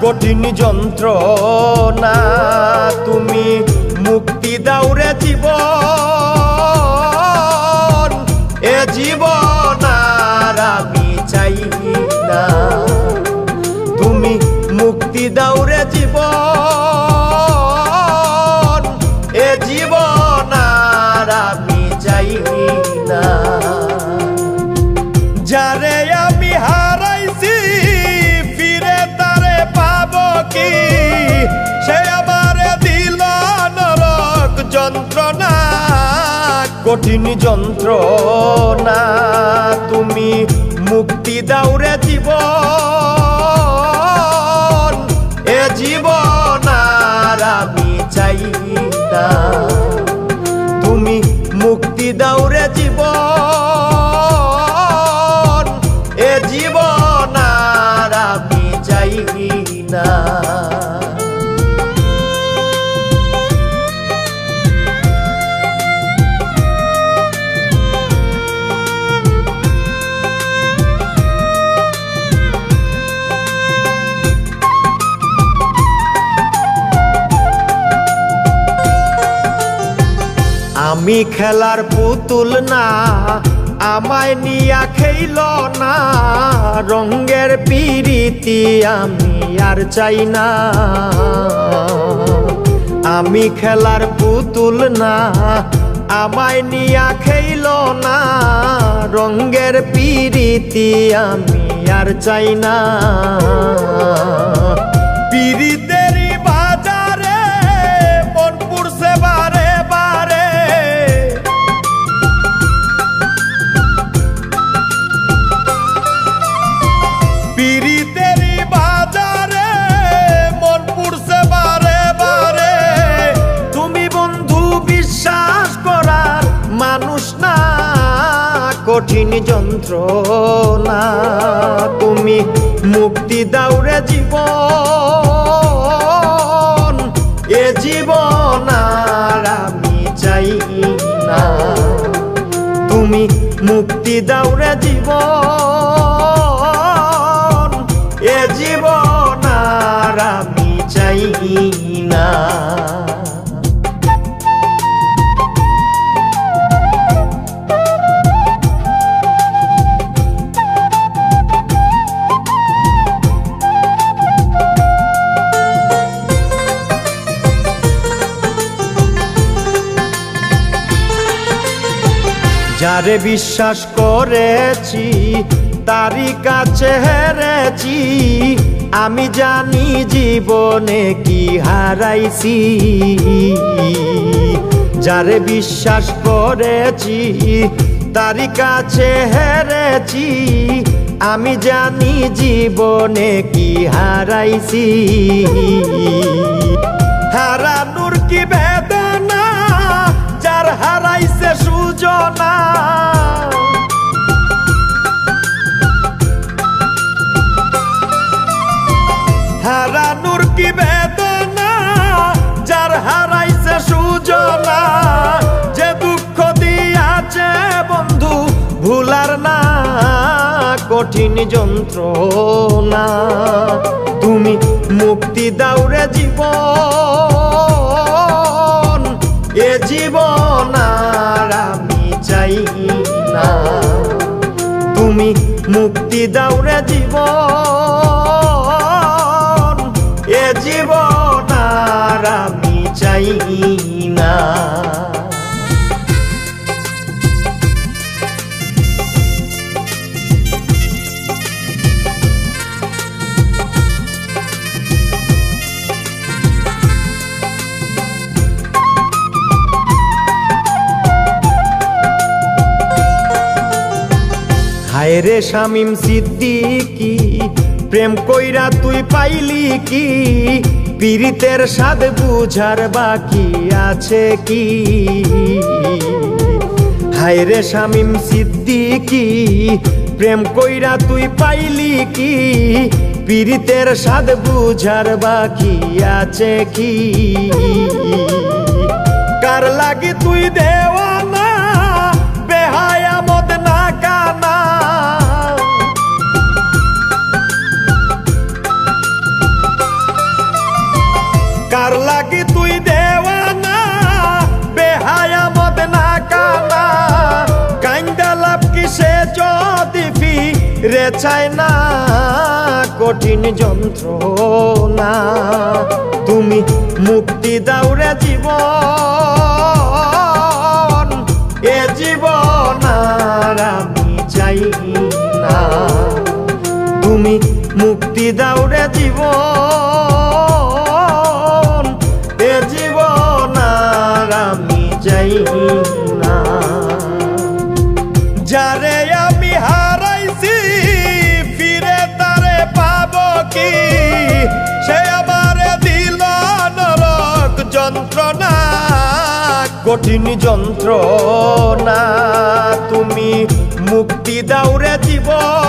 কঠিন যন্ত্রণা তুমি মুক্তি দাও রে জীবন, এ জীবন আর আমি চাই না। তুমি মুক্তি দাও রে জীবন, এ জীবন আর আমি চাই না। যারে আমি হারাইছি ফিরে তারে পাবো কি, সে আমারে দিল নরক যন্ত্রণা। কঠিন যন্ত্রণা তুমি মুক্তি দাও রে জীবন, এ জীবন আর আমি চাই না। তুমি মুক্তি দাও রে জীবন, এ জীবন আর আমি চাই না। আমি খেলার পুতুল না, আমায় নিয়া খেইল না, রঙের পিরিতি আমি আর চাই না। আমি খেলার পুতুল না, আমায় নিয়া খেইল না, রঙের পিরিতি আমি আর চাই না। পিরিতেরই বাজারে মন পুড়ছে বারে বারে, পিরিতেরই বাজারে মন পুড়ছে বারে বারে। তুমি বন্ধু বিশ্বাস করার মানুষ না, কঠিন যন্ত্রণা তুমি মুক্তি দাও রে জীবন, এ জীবন আর আমি চাই না। তুমি মুক্তি দাও রে জীবন, এ জীবন আর আমি চাই না। যারে বিশ্বাস করেছি তারই কাছে হেরেছি, আমি জানি জীবনে কি হারাইছি। যারে বিশ্বাস করেছি তারই কাছে হেরেছি, আমি জানি জীবনে কি হারাইছি। হারানোর কি বেদনা, যার হারাইছে সুজনা। হারানোর কি বেদনা, যার হারাইছে সুজনা। যে দুঃখ দিয়াছে বন্ধু ভুলার না, কঠিন যন্ত্রণা তুমি মুক্তি দাও রে জীবন, এ জীবন আর আমি চাই না। তুমি মুক্তি দাও রে জীবন, এ জীবন আর আমি চাই না। হায় রে শামীম সিদ্দিকী, প্রেম কইরা তুই পাইলি কি, পীড়িতের স্বাদ বুঝার বাকি আছে কি। হায় রে শামীম সিদ্দিকী, প্রেম কইরা তুই পাইলি কি, পীড়িতের স্বাদ বুঝার বাকি আছে কি। কার লাগি তুই দেওয়ানা, বেহায়া মদ না কানা। যদি ফিরে চায় না কঠিন যন্ত্রণা, তুমি মুক্তি দাও রে জীবন, এ জীবন আর আমি চাই না। তুমি মুক্তি দাও রে জীবন, এ জীবন আর আমি চাই না। যারে আমি হারাইছি ফিরে তারে পাবো কি, সে আমারে দিল নরক যন্ত্রণা, কঠিন যন্ত্রণা। তুমি মুক্তি দাও রে জীবন,